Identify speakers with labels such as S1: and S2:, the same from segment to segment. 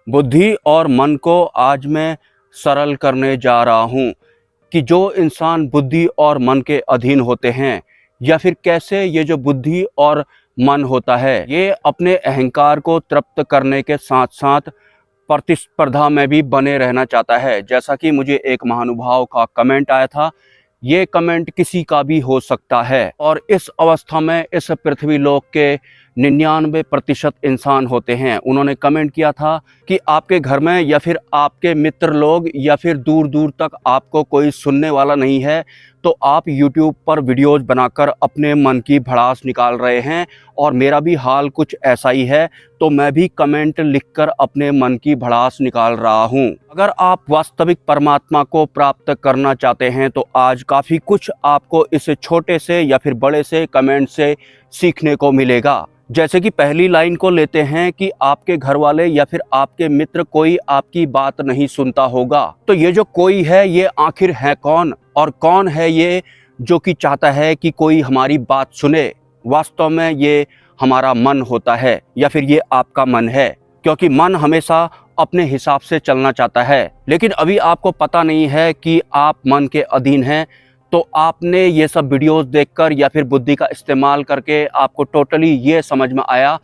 S1: बुद्धि और मन को आज मैं सरल करने जा रहा हूँ कि जो इंसान बुद्धि और मन के अधीन होते हैं या फिर कैसे ये जो बुद्धि और मन होता है ये अपने अहंकार को तृप्त करने के साथ साथ प्रतिस्पर्धा में भी बने रहना चाहता है। जैसा कि मुझे एक महानुभाव का कमेंट आया था, ये कमेंट किसी का भी हो सकता है और इस अवस्था में इस पृथ्वी लोक के 99% इंसान होते हैं। उन्होंने कमेंट किया था कि आपके घर में या फिर आपके मित्र लोग या फिर दूर दूर तक आपको कोई सुनने वाला नहीं है, तो आप YouTube पर वीडियोज़ बनाकर अपने मन की भड़ास निकाल रहे हैं और मेरा भी हाल कुछ ऐसा ही है। तो मैं भी कमेंट लिखकर अपने मन की भड़ास निकाल रहा हूँ। अगर आप वास्तविक परमात्मा को प्राप्त करना चाहते हैं तो आज काफ़ी कुछ आपको इस छोटे से या फिर बड़े से कमेंट से सीखने को मिलेगा। जैसे कि पहली लाइन को लेते हैं कि आपके घर वाले या फिर आपके मित्र कोई आपकी बात नहीं सुनता होगा। तो ये जो कोई है ये आखिर है कौन, और कौन है ये जो कि चाहता है कि कोई हमारी बात सुने? वास्तव में ये हमारा मन होता है या फिर ये आपका मन है, क्योंकि मन हमेशा अपने हिसाब से चलना चाहता है। लेकिन अभी आपको पता नहीं है कि आप मन के अधीन हैं। तो आपने ये सब वीडियोस देखकर या फिर बुद्धि का इस्तेमाल करके आपको टोटली ये समझ में आया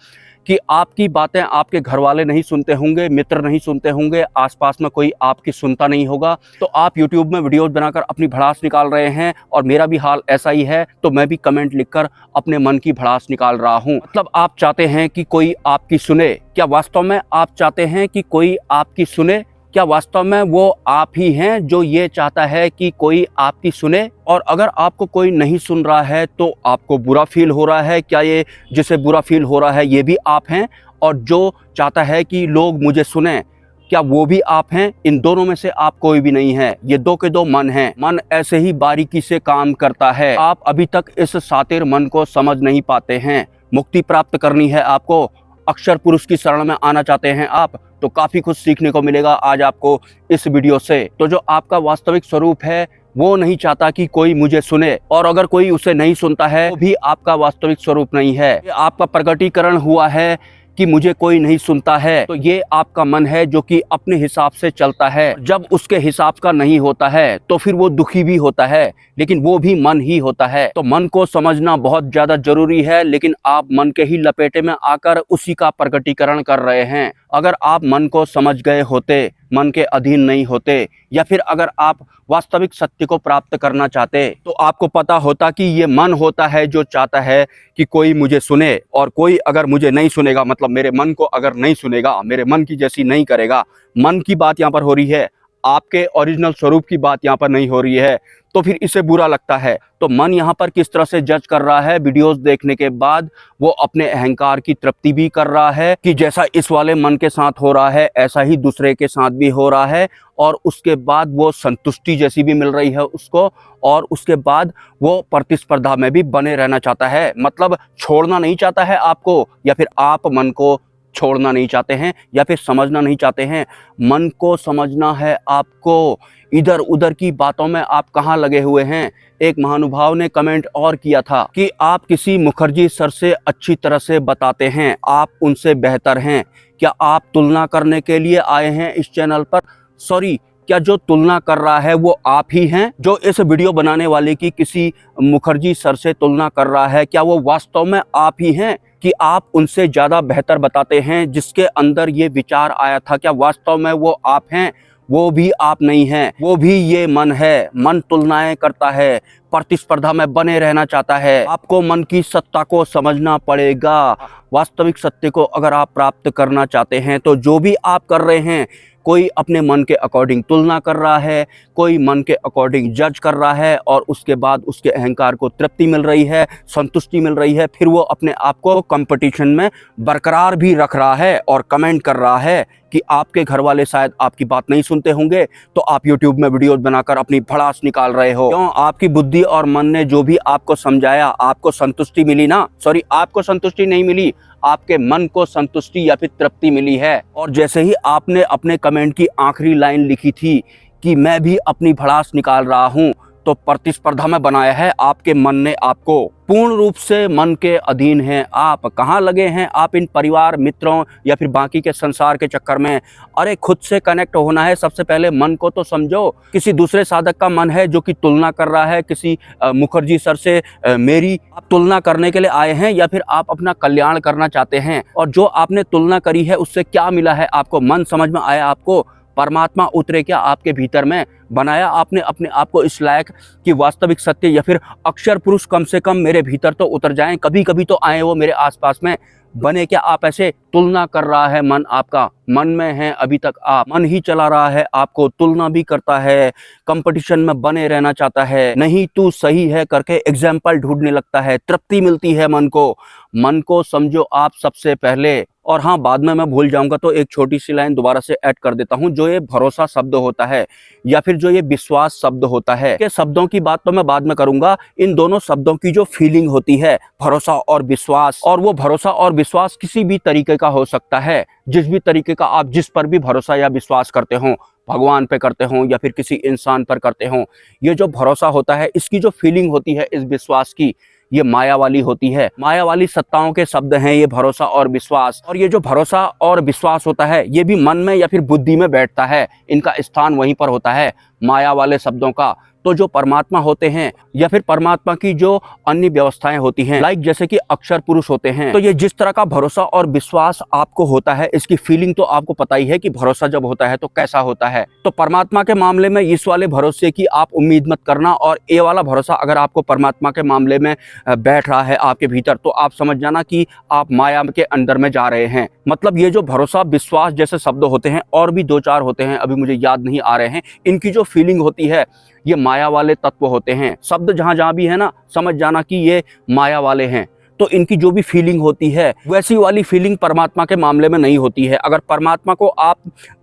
S1: कि आपकी बातें आपके घर वाले नहीं सुनते होंगे, मित्र नहीं सुनते होंगे, आसपास में कोई आपकी सुनता नहीं होगा। तो आप YouTube में वीडियोस बनाकर अपनी भड़ास निकाल रहे हैं और मेरा भी हाल ऐसा ही है। तो मैं भी कमेंट लिखकर अपने मन की भड़ास निकाल रहा हूँ। मतलब आप चाहते हैं कि कोई आपकी सुने। क्या वास्तव में आप चाहते हैं कि कोई आपकी सुने? क्या वास्तव में वो आप ही हैं जो ये चाहता है कि कोई आपकी सुने? और अगर आपको कोई नहीं सुन रहा है तो आपको बुरा फील हो रहा है। क्या ये जिसे बुरा फील हो रहा है ये भी आप हैं? और जो चाहता है कि लोग मुझे सुने, क्या वो भी आप हैं? इन दोनों में से आप कोई भी नहीं है। ये दो के दो मन हैं। मन ऐसे ही बारीकी से काम करता है। आप अभी तक इस सातिर मन को समझ नहीं पाते हैं। मुक्ति प्राप्त करनी है आपको, अक्षर पुरुष की शरण में आना चाहते हैं आप, तो काफ़ी कुछ सीखने को मिलेगा आज आपको इस वीडियो से। तो जो आपका वास्तविक स्वरूप है वो नहीं चाहता कि कोई मुझे सुने, और अगर कोई उसे नहीं सुनता है तो भी आपका वास्तविक स्वरूप नहीं है। ये आपका प्रकटीकरण हुआ है कि मुझे कोई नहीं सुनता है। तो ये आपका मन है जो कि अपने हिसाब से चलता है। जब उसके हिसाब का नहीं होता है तो फिर वो दुखी भी होता है, लेकिन वो भी मन ही होता है। तो मन को समझना बहुत ज़्यादा जरूरी है, लेकिन आप मन के ही लपेटे में आकर उसी का प्रकटीकरण कर रहे हैं। अगर आप मन को समझ गए होते, मन के अधीन नहीं होते, या फिर अगर आप वास्तविक सत्य को प्राप्त करना चाहते, तो आपको पता होता कि ये मन होता है जो चाहता है कि कोई मुझे सुने। और कोई अगर मुझे नहीं सुनेगा, मतलब मेरे मन को अगर नहीं सुनेगा, मेरे मन की जैसी नहीं करेगा, मन की बात यहाँ पर हो रही है, आपके ओरिजिनल स्वरूप की बात यहाँ पर नहीं हो रही है, तो फिर इसे बुरा लगता है। तो मन यहाँ पर किस तरह से जज कर रहा है वीडियोस देखने के बाद, वो अपने अहंकार की तृप्ति भी कर रहा है कि जैसा इस वाले मन के साथ हो रहा है ऐसा ही दूसरे के साथ भी हो रहा है, और उसके बाद वो संतुष्टि जैसी भी मिल रही है उसको, और उसके बाद वो प्रतिस्पर्धा में भी बने रहना चाहता है। मतलब छोड़ना नहीं चाहता है आपको, या फिर आप मन को छोड़ना नहीं चाहते हैं, या फिर समझना नहीं चाहते हैं। मन को समझना है आपको। इधर उधर की बातों में आप कहाँ लगे हुए हैं? एक महानुभाव ने कमेंट और किया था कि आप किसी मुखर्जी सर से अच्छी तरह से बताते हैं, आप उनसे बेहतर हैं। क्या आप तुलना करने के लिए आए हैं इस चैनल पर? सॉरी, क्या जो तुलना कर रहा है वो आप ही हैं? जो इस वीडियो बनाने वाले की किसी मुखर्जी सर से तुलना कर रहा है, क्या वो वास्तव में आप ही हैं कि आप उनसे ज़्यादा बेहतर बताते हैं? जिसके अंदर ये विचार आया था, क्या वास्तव में वो आप हैं? वो भी आप नहीं हैं, वो भी ये मन है। मन तुलनाएं करता है, प्रतिस्पर्धा में बने रहना चाहता है। आपको मन की सत्ता को समझना पड़ेगा। वास्तविक सत्य को अगर आप प्राप्त करना चाहते हैं तो जो भी आप कर रहे हैं, कोई अपने मन के अकॉर्डिंग तुलना कर रहा है, कोई मन के अकॉर्डिंग जज कर रहा है, और उसके बाद उसके अहंकार को तृप्ति मिल रही है, संतुष्टि मिल रही है, फिर वो अपने आप को कंपटीशन में बरकरार भी रख रहा है और कमेंट कर रहा है कि आपके घर वाले शायद आपकी बात नहीं सुनते होंगे, तो आप YouTube में वीडियोस बनाकर अपनी भड़ास निकाल रहे हो। क्यों? आपकी बुद्धि और मन ने जो भी आपको समझाया, आपको संतुष्टि मिली ना? सॉरी, आपको संतुष्टि नहीं मिली, आपके मन को संतुष्टि या फिर तृप्ति मिली है। और जैसे ही आपने अपने कमेंट की आखिरी लाइन लिखी थी कि मैं भी अपनी भड़ास निकाल रहा हूँ, तो प्रतिस्पर्धा में बनाया है आपके मन ने आपको। पूर्ण रूप से मन के अधीन हैं आप। कहाँ लगे हैं आप इन परिवार मित्रों या फिर बाकी के संसार के चक्कर में? अरे खुद से कनेक्ट होना है। सबसे पहले मन को तो समझो। किसी दूसरे साधक का मन है जो कि तुलना कर रहा है किसी मुखर्जी सर से। मेरी आप तुलना करने के लिए आए हैं या फिर आप अपना कल्याण करना चाहते हैं? और जो आपने तुलना करी है उससे क्या मिला है आपको? मन समझ में आया आपको? परमात्मा उतरे क्या आपके भीतर में? बनाया आपने अपने आप को इस लायक कि वास्तविक सत्य या फिर अक्षर पुरुष कम से कम मेरे भीतर तो उतर जाएं, कभी कभी तो आए वो मेरे आसपास में? बने क्या आप ऐसे? तुलना कर रहा है मन आपका। मन में है अभी तक आप। मन ही चला रहा है आपको, तुलना भी करता है, कंपटीशन में बने रहना चाहता है। नहीं तू सही है करके एग्जाम्पल ढूंढने लगता है। तृप्ति मिलती है मन को। मन को समझो आप सबसे पहले। और हाँ, बाद में मैं भूल जाऊंगा तो एक छोटी सी लाइन दोबारा से ऐड कर देता हूँ। जो ये भरोसा शब्द होता है या फिर जो ये विश्वास शब्द होता है, के शब्दों की बात तो मैं बाद में करूंगा। इन दोनों शब्दों की जो फीलिंग होती है, भरोसा और विश्वास, और वो भरोसा और विश्वास किसी भी तरीके का हो सकता है। जिस भी तरीके का आप जिस पर भी भरोसा या विश्वास करते हो, भगवान पे करते हो या फिर किसी इंसान पर करते हो, ये जो भरोसा होता है इसकी जो फीलिंग होती है इस विश्वास की, ये माया वाली होती है। माया वाली सत्ताओं के शब्द हैं ये भरोसा और विश्वास। और ये जो भरोसा और विश्वास होता है ये भी मन में या फिर बुद्धि में बैठता है। इनका स्थान वहीं पर होता है माया वाले शब्दों का। तो जो परमात्मा होते हैं या फिर परमात्मा की जो अन्य व्यवस्थाएं होती हैं, लाइक जैसे कि अक्षर पुरुष होते हैं, तो ये जिस तरह का भरोसा और विश्वास आपको होता है इसकी फीलिंग तो आपको पता ही है कि भरोसा जब होता है तो कैसा होता है। तो परमात्मा के मामले में इस वाले भरोसे की आप उम्मीद मत करना। और ये वाला भरोसा अगर आपको परमात्मा के मामले में बैठ रहा है आपके भीतर, तो आप समझ जाना कि आप माया के अंदर में जा रहे हैं। मतलब ये जो भरोसा विश्वास जैसे शब्द होते हैं, और भी दो चार होते हैं अभी मुझे याद नहीं आ रहे हैं, इनकी जो फीलिंग होती है ये माया वाले तत्व होते हैं। शब्द जहां जहां भी है ना, समझ जाना कि ये माया वाले हैं। तो इनकी जो भी फीलिंग होती है वैसी वाली फीलिंग परमात्मा के मामले में नहीं होती है। अगर परमात्मा को आप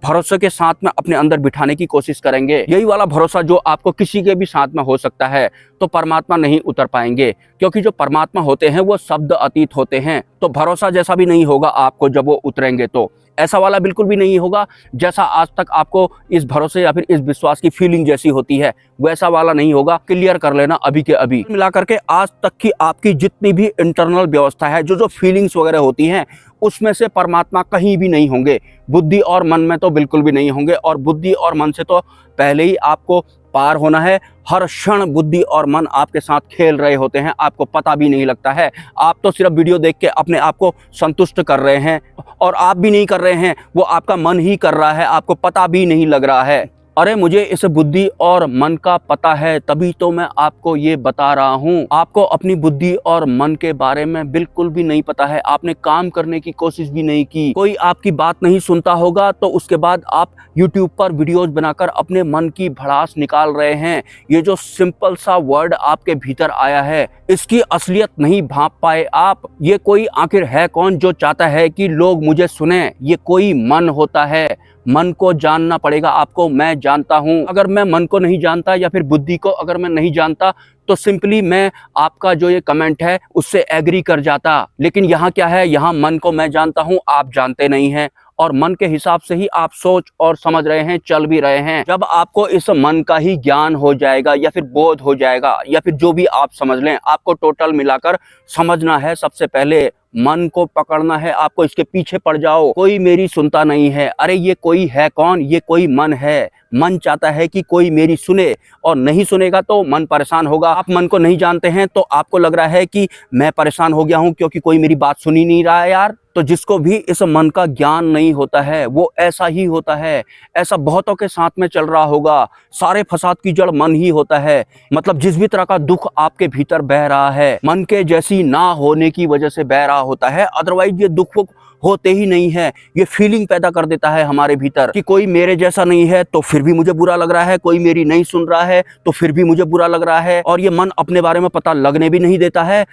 S1: भरोसे के साथ में अपने अंदर बिठाने की कोशिश करेंगे, यही वाला भरोसा जो आपको किसी के भी साथ में हो सकता है, तो परमात्मा नहीं उतर पाएंगे। क्योंकि जो परमात्मा होते हैं वो शब्द अतीत होते हैं। तो भरोसा जैसा भी नहीं होगा आपको जब वो उतरेंगे, तो ऐसा वाला बिल्कुल भी नहीं होगा जैसा आज तक आपको इस भरोसे या फिर इस विश्वास की फीलिंग जैसी होती है, वैसा वाला नहीं होगा। क्लियर कर लेना अभी के अभी। मिला करके आज तक की आपकी जितनी भी इंटरनल व्यवस्था है, जो जो फीलिंग्स वगैरह होती हैं, उसमें से परमात्मा कहीं भी नहीं होंगे। बुद्धि और मन में तो बिल्कुल भी नहीं होंगे। और बुद्धि और मन से तो पहले ही आपको पार होना है। हर क्षण बुद्धि और मन आपके साथ खेल रहे होते हैं, आपको पता भी नहीं लगता है। आप तो सिर्फ वीडियो देख के अपने आप को संतुष्ट कर रहे हैं, और आप भी नहीं कर रहे हैं, वो आपका मन ही कर रहा है, आपको पता भी नहीं लग रहा है। अरे मुझे इस बुद्धि और मन का पता है, तभी तो मैं आपको ये बता रहा हूँ। आपको अपनी बुद्धि और मन के बारे में बिल्कुल भी नहीं पता है। आपने काम करने की कोशिश भी नहीं की। कोई आपकी बात नहीं सुनता होगा तो उसके बाद आप YouTube पर वीडियोज बनाकर अपने मन की भड़ास निकाल रहे हैं। ये जो सिंपल सा वर्ड आपके भीतर आया है, इसकी असलियत नहीं भांप पाए आप। ये कोई आखिर है कौन जो चाहता है कि लोग मुझे सुने? ये कोई मन होता है। मन को जानना पड़ेगा आपको। मैं जानता हूं। अगर मैं मन को नहीं जानता या फिर बुद्धि को अगर मैं नहीं जानता, तो सिंपली मैं आपका जो ये कमेंट है उससे एग्री कर जाता। लेकिन यहाँ क्या है, यहाँ मन को मैं जानता हूँ, आप जानते नहीं हैं। और मन के हिसाब से ही आप सोच और समझ रहे हैं, चल भी रहे हैं। जब आपको इस मन का ही ज्ञान हो जाएगा या फिर बोध हो जाएगा, या फिर जो भी आप समझ लें, आपको टोटल मिलाकर समझना है। सबसे पहले मन को पकड़ना है आपको, इसके पीछे पड़ जाओ। कोई मेरी सुनता नहीं है। अरे ये कोई है कौन? ये कोई मन है। मन चाहता है कि कोई मेरी सुने, और नहीं सुनेगा तो मन परेशान होगा। आप मन को नहीं जानते हैं तो आपको लग रहा है कि मैं परेशान हो गया हूं क्योंकि कोई मेरी बात सुन ही नहीं रहा है यार। तो जिसको भी इस मन का ज्ञान नहीं होता है वो ऐसा ही होता है। ऐसा बहुतों के साथ में चल रहा होगा। सारे फसाद की जड़ मन ही होता है। मतलब जिस भी तरह का दुख आपके भीतर बह रहा है, मन के जैसी ना होने की वजह से बह रहा होता है। अदरवाइज ये दुख होते ही नहीं है। ये फीलिंग पैदा कर देता है हमारे भीतर कि कोई मेरे जैसा नहीं है तो फिर भी मुझे बुरा लग रहा है, कोई मेरी नहीं सुन रहा है तो फिर भी मुझे बुरा लग रहा है। और ये मन अपने बारे में पता लगने भी नहीं देता है,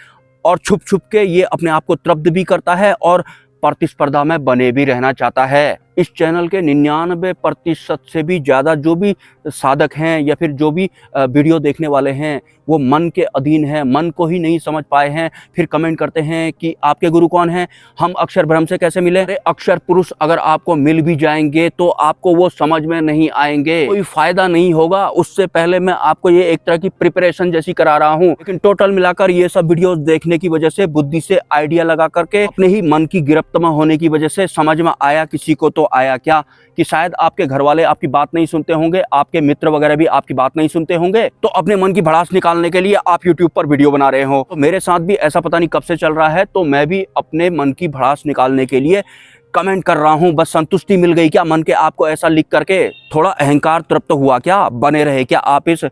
S1: और छुप छुप के ये अपने आप को तृप्त भी करता है और प्रतिस्पर्धा में बने भी रहना चाहता है। इस चैनल के 99% से भी ज़्यादा जो भी साधक हैं या फिर जो भी वीडियो देखने वाले हैं वो मन के अधीन हैं, मन को ही नहीं समझ पाए हैं। फिर कमेंट करते हैं कि आपके गुरु कौन हैं, हम अक्षर ब्रह्म से कैसे मिले। अरे अक्षर पुरुष अगर आपको मिल भी जाएंगे तो आपको वो समझ में नहीं आएंगे, कोई फायदा नहीं होगा। उससे पहले मैं आपको ये एक तरह की प्रिपरेशन जैसी करा रहा हूँ। लेकिन टोटल मिलाकर ये सब वीडियोस देखने की वजह से, बुद्धि से आइडिया लगा करके, अपने ही मन की गिरफ्त में होने की वजह से समझ में आया किसी को तो आया क्या कि शायद आपके घर वाले आपकी बात नहीं सुनते होंगे, आपके मित्र वगैरह भी आपकी बात नहीं सुनते होंगे, तो अपने मन की भड़ास निकालने के लिए आप यूट्यूब पर वीडियो बना रहे हो। तो मेरे साथ भी ऐसा पता नहीं कब से चल रहा है, तो मैं भी अपने मन की भड़ास निकालने के लिए कमेंट कर रहा हूं। बस संतुष्टि मिल गई क्या मन के आपको ऐसा लिख करके? थोड़ा अहंकार तृप्त हुआ क्या? बने रहे क्या आप इस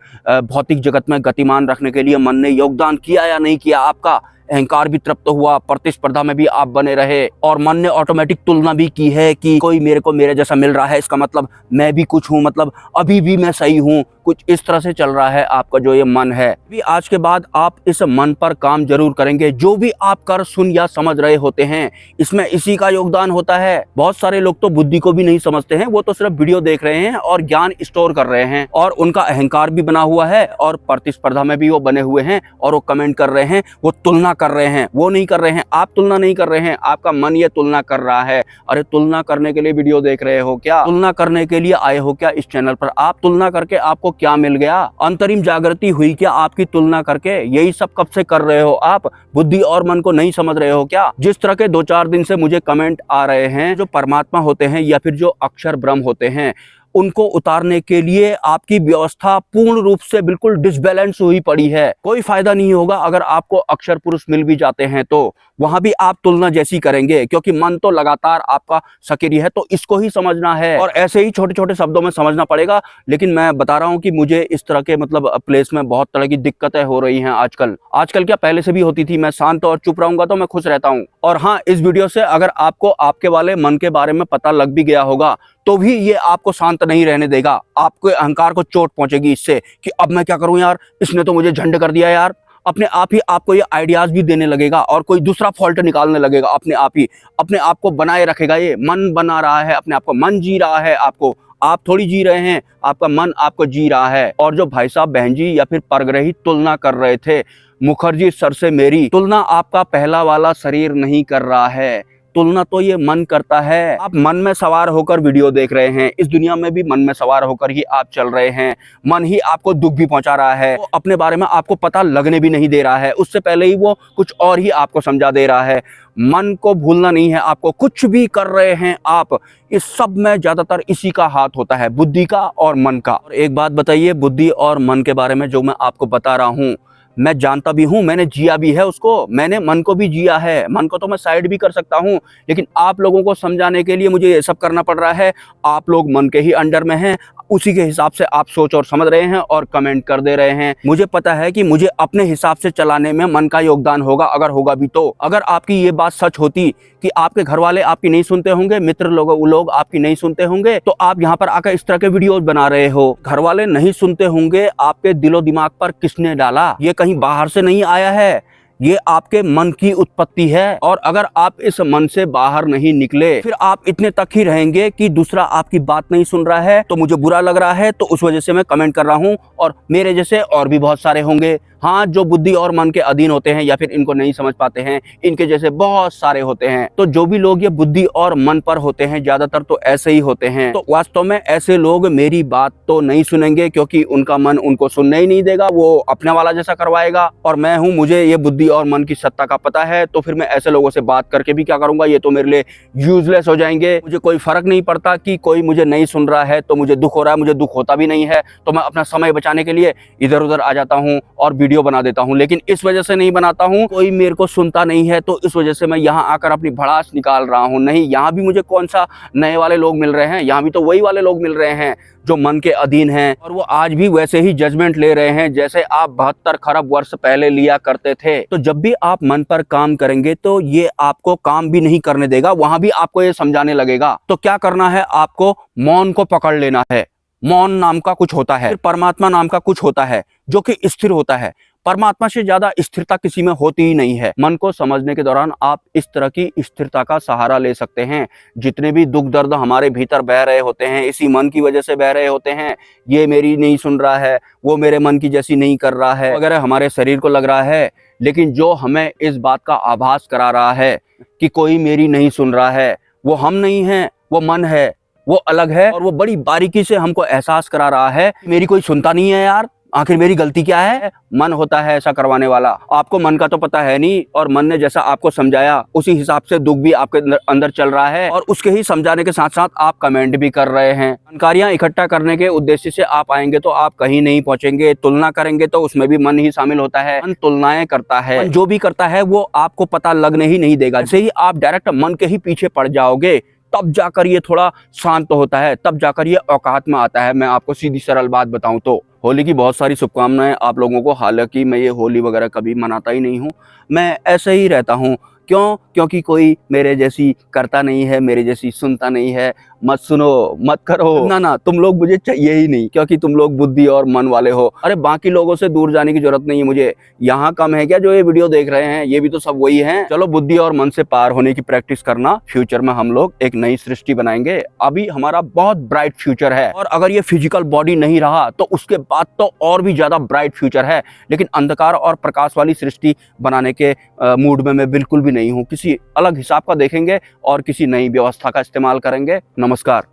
S1: भौतिक जगत में गतिमान रखने के लिए? मन ने योगदान किया या नहीं किया आपका? अहंकार भी तृप्त हुआ, प्रतिस्पर्धा में भी आप बने रहे, और मन ने ऑटोमेटिक तुलना भी की है कि कोई मेरे को मेरे जैसा मिल रहा है, इसका मतलब मैं भी कुछ हूँ, मतलब अभी भी मैं सही हूँ। कुछ इस तरह से चल रहा है आपका जो ये मन है। भी आज के बाद आप इस मन पर काम जरूर करेंगे। जो भी आप कर, सुन या समझ रहे होते हैं, इसमें इसी का योगदान होता है। बहुत सारे लोग तो बुद्धि को भी नहीं समझते हैं, वो तो सिर्फ वीडियो देख रहे हैं और ज्ञान स्टोर कर रहे हैं, और उनका अहंकार भी बना हुआ है और प्रतिस्पर्धा में भी वो बने हुए हैं, और वो कमेंट कर रहे हैं, वो तुलना कर रहे हैं। वो नहीं कर रहे हैं, आप तुलना नहीं कर रहे हैं, आपका मन ये तुलना कर रहा है। अरे तुलना करने के लिए वीडियो देख रहे हो क्या? तुलना करने के लिए आए हो क्या इस चैनल पर? आप तुलना करके आपको क्या मिल गया? अंतरिम जागृति हुई क्या आपकी तुलना करके? यही सब कब से कर रहे हो आप? बुद्धि और मन को नहीं समझ रहे हो क्या? जिस तरह के 2-4 दिन से मुझे कमेंट आ रहे हैं, जो परमात्मा होते हैं या फिर जो अक्षर ब्रह्म होते हैं, उनको उतारने के लिए आपकी व्यवस्था पूर्ण रूप से बिल्कुल डिसबैलेंस हुई पड़ी है। कोई फायदा नहीं होगा अगर आपको अक्षर पुरुष मिल भी जाते हैं, तो वहां भी आप तुलना जैसी करेंगे, क्योंकि मन तो लगातार आपका सक्रिय है। तो इसको ही समझना है, और ऐसे ही छोटे छोटे शब्दों में समझना पड़ेगा। लेकिन मैं बता रहा हूं कि मुझे इस तरह के मतलब प्लेस में बहुत तरह की दिक्कतें हो रही हैं आजकल क्या पहले से भी होती थी। मैं शांत और चुप रहूंगा तो मैं खुश रहता हूं। और हाँ, इस वीडियो से अगर आपको आपके वाले मन के बारे में पता लग भी गया होगा, तो भी ये आपको शांत नहीं रहने देगा। आपके अहंकार को चोट पहुंचेगी इससे कि अब मैं क्या करूं यार, इसने तो मुझे झंड कर दिया यार। अपने आप ही आपको ये आइडियाज भी देने लगेगा और कोई दूसरा फॉल्ट निकालने लगेगा। अपने आप ही अपने आप को बनाए रखेगा। ये मन बना रहा है अपने आप को, मन जी रहा है आपको, आप थोड़ी जी रहे हैं, आपका मन आपको जी रहा है। और जो भाई साहब बहन जी या फिर परग्रही तुलना कर रहे थे मुखर्जी सर से मेरी, तुलना आपका पहला वाला शरीर नहीं कर रहा है, तुलना तो ये मन करता है। आप मन में सवार होकर वीडियो देख रहे हैं, इस दुनिया में भी मन में सवार होकर ही आप चल रहे हैं। मन ही आपको दुख भी पहुंचा रहा है, वो अपने बारे में आपको पता लगने भी नहीं दे रहा है, उससे पहले ही वो कुछ और ही आपको समझा दे रहा है। मन को भूलना नहीं है आपको। कुछ भी कर रहे हैं आप, इस सब में ज्यादातर इसी का हाथ होता है, बुद्धि का और मन का। और एक बात बताइए, बुद्धि और मन के बारे में जो मैं आपको बता रहा हूँ, मैं जानता भी हूं, मैंने जिया भी है उसको, मैंने मन को भी जिया है। मन को तो मैं साइड भी कर सकता हूं, लेकिन आप लोगों को समझाने के लिए मुझे ये सब करना पड़ रहा है। आप लोग मन के ही अंडर में हैं, उसी के हिसाब से आप सोच और समझ रहे हैं और कमेंट कर दे रहे हैं। मुझे पता है कि मुझे अपने हिसाब से चलाने में मन का योगदान होगा, अगर होगा भी तो। अगर आपकी ये बात सच होती कि आपके घर वाले आपकी नहीं सुनते होंगे, मित्र लोग आपकी नहीं सुनते होंगे, तो आप यहाँ पर आकर इस तरह के वीडियोस बना रहे हो। घर वाले नहीं सुनते होंगे, आपके दिलो दिमाग पर किसने डाला? ये कहीं बाहर से नहीं आया है, ये आपके मन की उत्पत्ति है। और अगर आप इस मन से बाहर नहीं निकले, फिर आप इतने तक ही रहेंगे कि दूसरा आपकी बात नहीं सुन रहा है तो मुझे बुरा लग रहा है, तो उस वजह से मैं कमेंट कर रहा हूं। और मेरे जैसे और भी बहुत सारे होंगे, हाँ, जो बुद्धि और मन के अधीन होते हैं या फिर इनको नहीं समझ पाते हैं, इनके जैसे बहुत सारे होते हैं। तो जो भी लोग ये बुद्धि और मन पर होते हैं, ज्यादातर तो ऐसे ही होते हैं। तो वास्तव में ऐसे लोग मेरी बात तो नहीं सुनेंगे, क्योंकि उनका मन उनको सुनने ही नहीं देगा, वो अपने वाला जैसा करवाएगा। और मैं हूं, मुझे ये बुद्धि और मन की सत्ता का पता है, तो फिर मैं ऐसे लोगों से बात करके भी क्या करूंगा? ये तो मेरे लिए यूजलेस हो जाएंगे। मुझे कोई फर्क नहीं पड़ता कि कोई मुझे नहीं सुन रहा है तो मुझे दुख हो रहा है, मुझे दुख होता भी नहीं है, तो मैं अपना समय बचाने के लिए इधर उधर आ जाता हूँ और वीडियो बना देता हूँ। लेकिन इस वजह से नहीं बनाता हूँ, कोई मेरे को सुनता नहीं है, तो इस वजह से मैं यहाँ आकर अपनी भड़ास निकाल रहा हूँ। नहीं, यहाँ भी मुझे कौन सा नए वाले लोग मिल रहे हैं, यहाँ भी तो वही वाले लोग मिल रहे हैं जो मन के अधीन हैं, और वो आज भी वैसे ही जजमेंट ले रहे हैं जैसे आप 72 खरब वर्ष पहले लिया करते थे। तो जब भी आप मन पर काम करेंगे तो ये आपको काम भी नहीं करने देगा, वहां भी आपको ये समझाने लगेगा। तो क्या करना है? आपको मौन को पकड़ लेना है। मौन नाम का कुछ होता है, परमात्मा नाम का कुछ होता है जो कि स्थिर होता है। परमात्मा से ज्यादा स्थिरता किसी में होती ही नहीं है। मन को समझने के दौरान आप इस तरह की स्थिरता का सहारा ले सकते हैं। जितने भी दुख दर्द हमारे भीतर बह रहे होते हैं, इसी मन की वजह से बह रहे होते हैं। ये मेरी नहीं सुन रहा है, वो मेरे मन की जैसी नहीं कर रहा है वगैरह हमारे शरीर को लग रहा है। लेकिन जो हमें इस बात का आभास करा रहा है कि कोई मेरी नहीं सुन रहा है, वो हम नहीं हैं, वो मन है, वो अलग है। और वो बड़ी बारीकी से हमको एहसास करा रहा है कि मेरी कोई सुनता नहीं है यार, आखिर मेरी गलती क्या है। मन होता है ऐसा करवाने वाला। आपको मन का तो पता है नहीं, और मन ने जैसा आपको समझाया उसी हिसाब से दुख भी आपके अंदर चल रहा है, और उसके ही समझाने के साथ साथ आप कमेंट भी कर रहे हैं। जानकारियां इकट्ठा करने के उद्देश्य से आप आएंगे तो आप कहीं नहीं पहुंचेंगे। तुलना करेंगे तो उसमें भी मन ही शामिल होता है। मन तुलनाएं करता है, जो भी करता है वो आपको पता लगने ही नहीं देगा। जैसे ही आप डायरेक्ट मन के ही पीछे पड़ जाओगे, तब जाकर ये थोड़ा शांत होता है, तब जाकर ये औकात में आता है। मैं आपको सीधी सरल बात बताऊं तो होली की बहुत सारी शुभकामनाएं आप लोगों को। हालांकि मैं ये होली वगैरह कभी मनाता ही नहीं हूँ, मैं ऐसे ही रहता हूँ। क्यों? क्योंकि कोई मेरे जैसी करता नहीं है, मेरे जैसी सुनता नहीं है। मत सुनो, मत करो, ना ना, तुम लोग मुझे चाहिए ही नहीं, क्योंकि तुम लोग बुद्धि और मन वाले हो। अरे बाकी लोगों से दूर जाने की जरूरत नहीं है मुझे। यहाँ कम है क्या जो ये वीडियो देख रहे हैं? ये भी तो सब वही हैं। चलो बुद्धि और मन से पार होने की प्रैक्टिस करना। फ्यूचर में हम लोग एक नई सृष्टि बनाएंगे। अभी हमारा बहुत ब्राइट फ्यूचर है, और अगर ये फिजिकल बॉडी नहीं रहा तो उसके बाद तो और भी ज्यादा ब्राइट फ्यूचर है। लेकिन अंधकार और प्रकाश वाली सृष्टि बनाने के मूड में मैं बिल्कुल भी नहीं हूँ। किसी अलग हिसाब का देखेंगे और किसी नई व्यवस्था का इस्तेमाल करेंगे। नमस्कार।